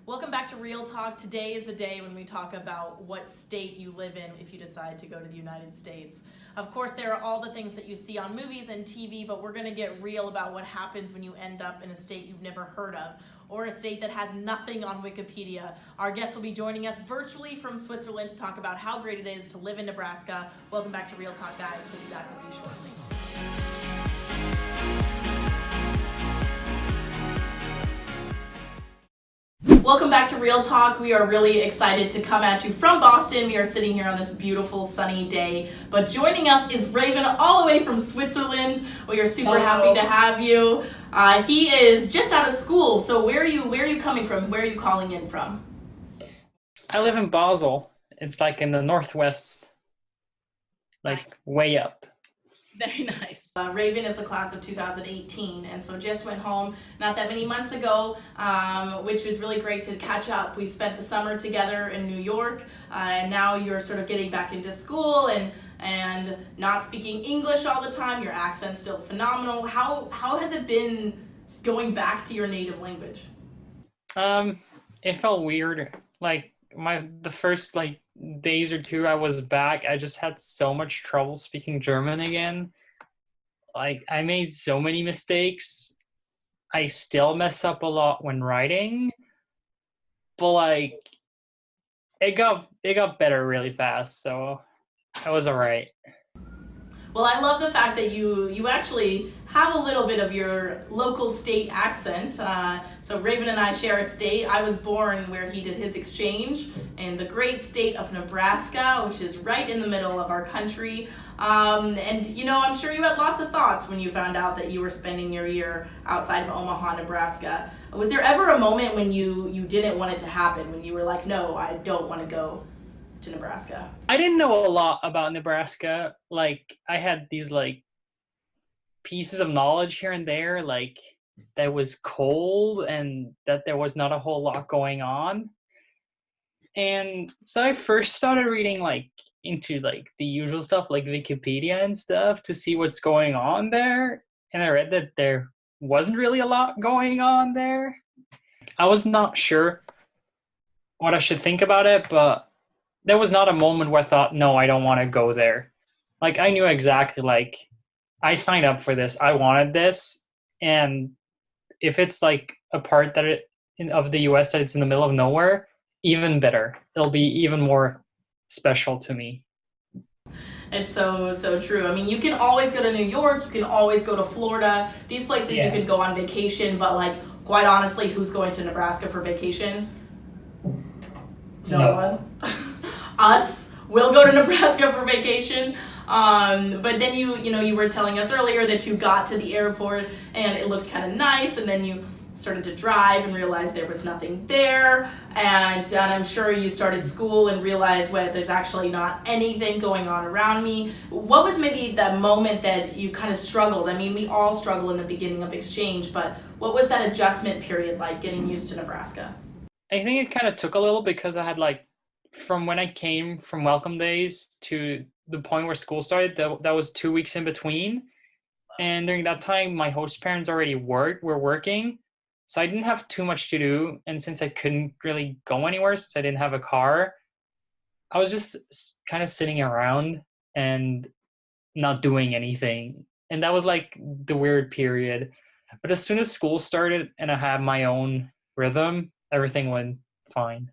Welcome back to Real Talk. Today is the day when we talk about what state you live in if you decide to go to the United States. Of course, there are all the things that you see on movies and TV, but we're going to get real about what happens when you end up in a state you've never heard of, or a state that has nothing on Wikipedia. Our guest will be joining us virtually from Switzerland to talk about how great it is to live in Nebraska. Welcome back to Real Talk, guys. We'll be back with you shortly. Welcome back to Real Talk. We are really excited to come at you from Boston. We are sitting here on this beautiful sunny day, but joining us is Raven all the way from Switzerland. We are super happy to have you. He is just out of school. So where are you coming from? Where are you calling in from? I live in Basel. It's like in the northwest, like way up. Very nice. Raven is the class of 2018, and so just went home not that many months ago, which was really great to catch up. We spent the summer together in New York, and now you're sort of getting back into school and not speaking English all the time. Your accent's still phenomenal. How has it been going back to your native language? It felt weird. Like the first days or two I was back, I just had so much trouble speaking German again. Like I made so many mistakes. I still mess up a lot when writing, but it got better really fast, so I was all right. Well, I love the fact that you actually have a little bit of your local state accent. So Raven and I share a state. I was born where he did his exchange in the great state of Nebraska, which is right in the middle of our country. And I'm sure you had lots of thoughts when you found out that you were spending your year outside of Omaha, Nebraska. Was there ever a moment when you didn't want it to happen, when you were like, no, I don't want to go to Nebraska? I didn't know a lot about Nebraska. I had these pieces of knowledge here and there, that was cold and that there was not a whole lot going on. And so I first started reading into the usual stuff like Wikipedia and stuff to see what's going on there. And I read that there wasn't really a lot going on there. I was not sure what I should think about it, but there was not a moment where I thought, no, I don't want to go there. I knew exactly, I signed up for this. I wanted this. And if it's a part of the US that it's in the middle of nowhere, even better. It'll be even more special to me. It's so true. I mean, you can always go to New York. You can always go to Florida. These places you can go on vacation, but quite honestly, who's going to Nebraska for vacation? No one. Us will go to Nebraska for vacation. But then you were telling us earlier that you got to the airport and it looked kind of nice, and then you started to drive and realized there was nothing there, and I'm sure you started school and realized, well, there's actually not anything going on around me. What was maybe the moment that you kind of struggled? I mean, we all struggle in the beginning of exchange, but what was that adjustment period like, getting used to Nebraska? I think it kind of took a little because I had from when I came from Welcome Days to the point where school started, that was 2 weeks in between. And during that time, my host parents already were working. So I didn't have too much to do. And since I couldn't really go anywhere, since I didn't have a car, I was just kind of sitting around and not doing anything. And that was the weird period. But as soon as school started and I had my own rhythm, everything went fine.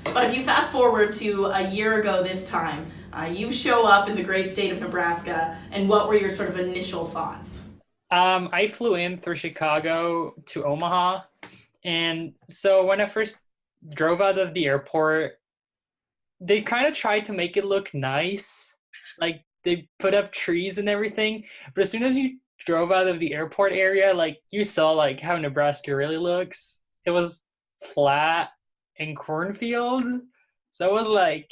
But if you fast forward to a year ago this time, you show up in the great state of Nebraska, and what were your sort of initial thoughts? I flew in through Chicago to Omaha. And so when I first drove out of the airport, they kind of tried to make it look nice. They put up trees and everything. But as soon as you drove out of the airport area, you saw how Nebraska really looks. It was flat and cornfields. So I was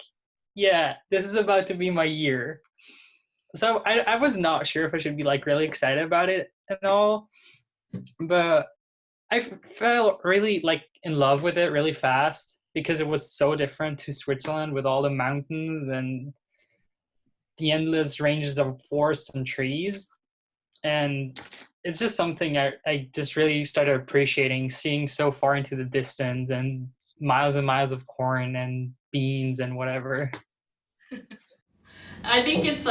yeah, this is about to be my year. So I was not sure if I should be really excited about it and all, but I felt really in love with it really fast because it was so different to Switzerland with all the mountains and the endless ranges of forests and trees. And it's just something I just really started appreciating, seeing so far into the distance and miles of corn and beans and whatever. I think it's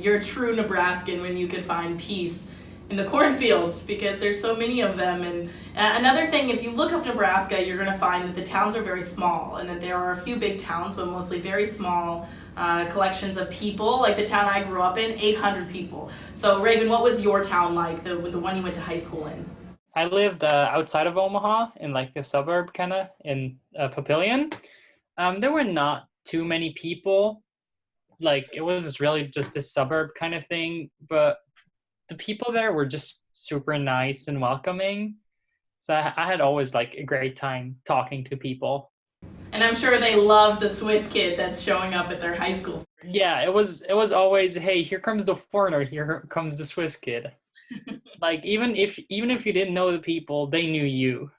you're a true Nebraskan when you can find peace in the cornfields because there's so many of them. And another thing, if you look up Nebraska, you're going to find that the towns are very small and that there are a few big towns, but mostly very small collections of people. Like the town I grew up in, 800 people. So Raven, what was your town like, the one you went to high school in? I lived outside of Omaha in like the suburb kind of in Papillion. There were not too many people. Like it was really just a suburb kind of thing, but the people there were just super nice and welcoming. So I had always like a great time talking to people. And I'm sure they loved the Swiss kid that's showing up at their high school. Yeah, it was always, hey, here comes the foreigner, here comes the Swiss kid. Like even if you didn't know the people, they knew you.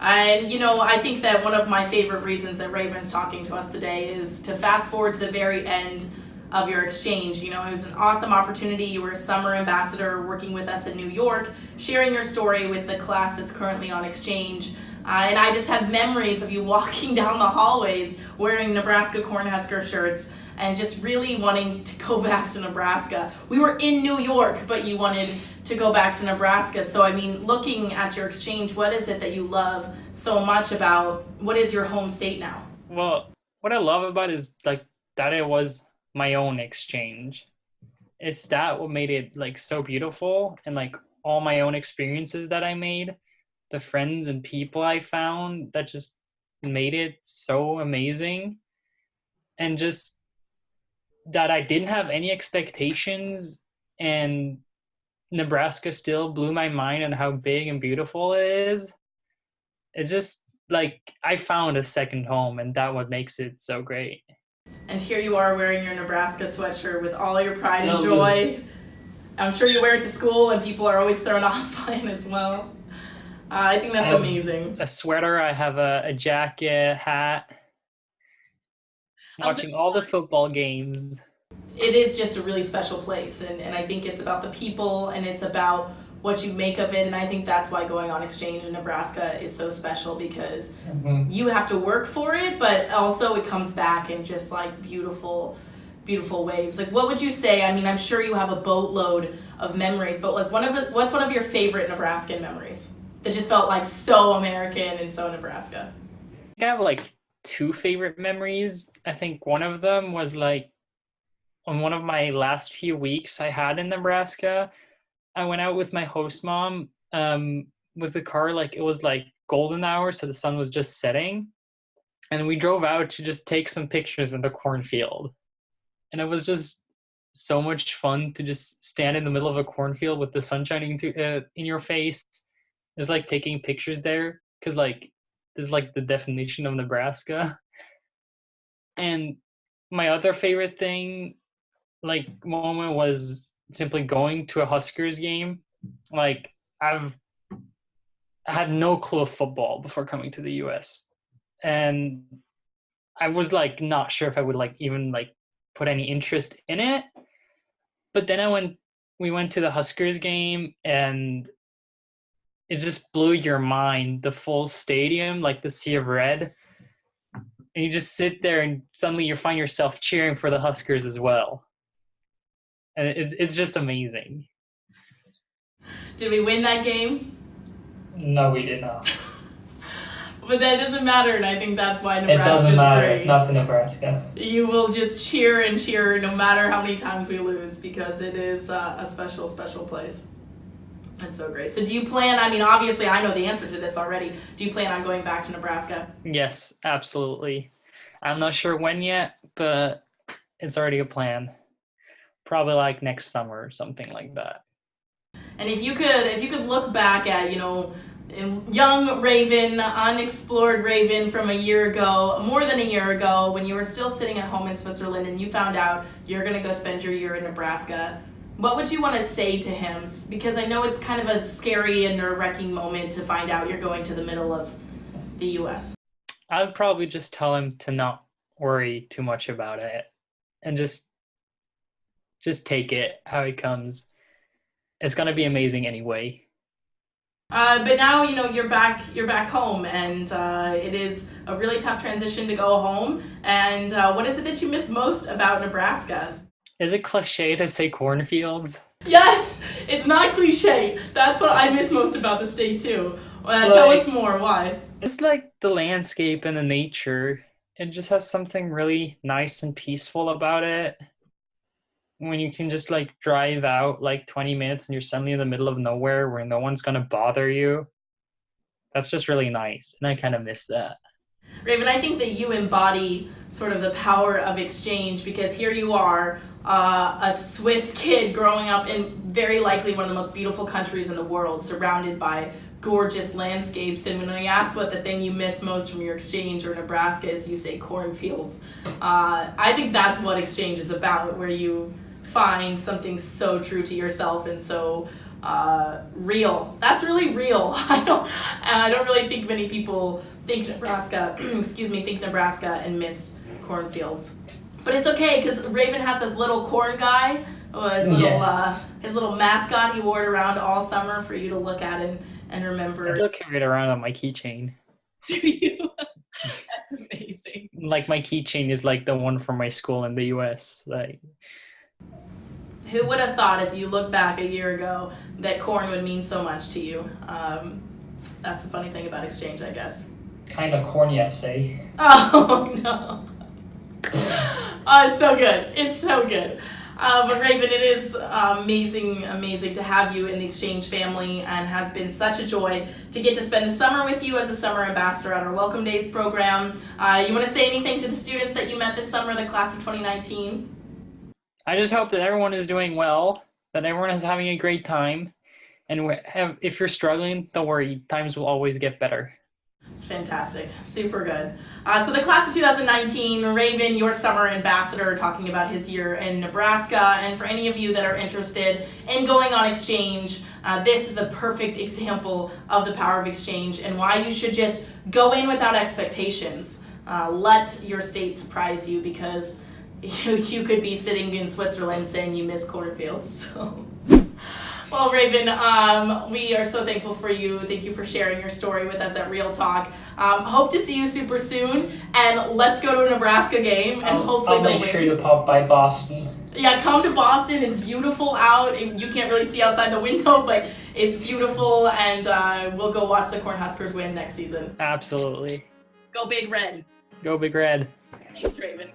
And, I think that one of my favorite reasons that Raven's talking to us today is to fast forward to the very end of your exchange. It was an awesome opportunity. You were a summer ambassador working with us in New York, sharing your story with the class that's currently on exchange. And I just have memories of you walking down the hallways wearing Nebraska Cornhusker shirts and just really wanting to go back to Nebraska. We were in New York, but you wanted to go back to Nebraska. So, looking at your exchange, what is it that you love so much about what is your home state now? Well, what I love about it is like that it was my own exchange. It's that what made it like so beautiful, and like all my own experiences that I made, the friends and people I found that just made it so amazing. And just that I didn't have any expectations, and Nebraska still blew my mind on how big and beautiful it is. It just like I found a second home, and that what makes it so great. And here you are wearing your Nebraska sweatshirt with all your pride and Still joy. I'm sure you wear it to school and people are always thrown off by it as well. I think that's amazing. A sweater, I have a jacket, hat, watching all the football games. It is just a really special place, and I think it's about the people and it's about what you make of it, and I think that's why going on exchange in Nebraska is so special because you have to work for it, but also it comes back in just like beautiful waves. Like what would you say? I'm sure you have a boatload of memories, but like what's one of your favorite Nebraskan memories that just felt like so American and so Nebraska? I have like two favorite memories. I think one of them was like on one of my last few weeks I had in Nebraska. I went out with my host mom with the car. Like it was like golden hour, so the sun was just setting, and we drove out to just take some pictures in the cornfield. And it was just so much fun to just stand in the middle of a cornfield with the sun shining in your face. It was like taking pictures there because like this is like the definition of Nebraska. And my other favorite thing, like moment, was simply going to a Huskers game. Like I had no clue of football before coming to the US, and I was like not sure if I would like even like put any interest in it. But then we went to the Huskers game, and it just blew your mind. The full stadium, like the sea of red, and you just sit there and suddenly you find yourself cheering for the Huskers as well. And it's just amazing. Did we win that game? No, we did not. But that doesn't matter, and I think that's why Nebraska It doesn't matter. great. Not to Nebraska. You will just cheer and cheer no matter how many times we lose because it is a special, special place. That's so great. So do you plan, obviously I know the answer to this already. Do you plan on going back to Nebraska? Yes, absolutely. I'm not sure when yet, but it's already a plan. Probably like next summer or something like that. And if you could look back at, young Raven, unexplored Raven from a year ago, more than a year ago, when you were still sitting at home in Switzerland and you found out you're going to go spend your year in Nebraska, what would you want to say to him? Because I know it's kind of a scary and nerve-wracking moment to find out you're going to the middle of the U.S. I would probably just tell him to not worry too much about it and just just take it how it comes. It's gonna be amazing anyway. But now you're back home, and it is a really tough transition to go home. And what is it that you miss most about Nebraska? Is it cliche to say cornfields? Yes, it's not cliche. That's what I miss most about the state too. Tell us more. Why? It's like the landscape and the nature. It just has something really nice and peaceful about it. When you can just like drive out like 20 minutes and you're suddenly in the middle of nowhere where no one's gonna bother you. That's just really nice, and I kind of miss that. Raven, I think that you embody sort of the power of exchange, because here you are, a Swiss kid growing up in very likely one of the most beautiful countries in the world, surrounded by gorgeous landscapes. And when I ask what the thing you miss most from your exchange or Nebraska is, you say cornfields. I think that's what exchange is about, where you find something so true to yourself and so real. That's really real. I don't really think many people think Nebraska think Nebraska and miss cornfields. But it's okay, because Raven has this little corn guy, his little mascot. He wore it around all summer for you to look at and remember. I still carry it around on my keychain. Do you? That's amazing. Like my keychain is like the one from my school in the US. Like, who would have thought, if you look back a year ago, that corn would mean so much to you? That's the funny thing about exchange, I guess. Kind of corny, I'd say. Oh no. Oh, it's so good. It's so good. But Raven, it is amazing to have you in the exchange family, and has been such a joy to get to spend the summer with you as a summer ambassador at our Welcome Days program. You want to say anything to the students that you met this summer, the class of 2019? I just hope that everyone is doing well, that everyone is having a great time, and if you're struggling, don't worry, times will always get better. It's fantastic. Super good. So the class of 2019, Raven, your summer ambassador, talking about his year in Nebraska. And for any of you that are interested in going on exchange, this is a perfect example of the power of exchange and why you should just go in without expectations. Let your state surprise you, because you could be sitting in Switzerland saying you miss cornfields. So. Well, Raven, we are so thankful for you. Thank you for sharing your story with us at Real Talk. Hope to see you super soon, and let's go to a Nebraska game, and hopefully I'll make sure to pop by Boston. Yeah, come to Boston. It's beautiful out. You can't really see outside the window, but it's beautiful, and we'll go watch the Cornhuskers win next season. Absolutely. Go Big Red. Go Big Red. Thanks, Raven.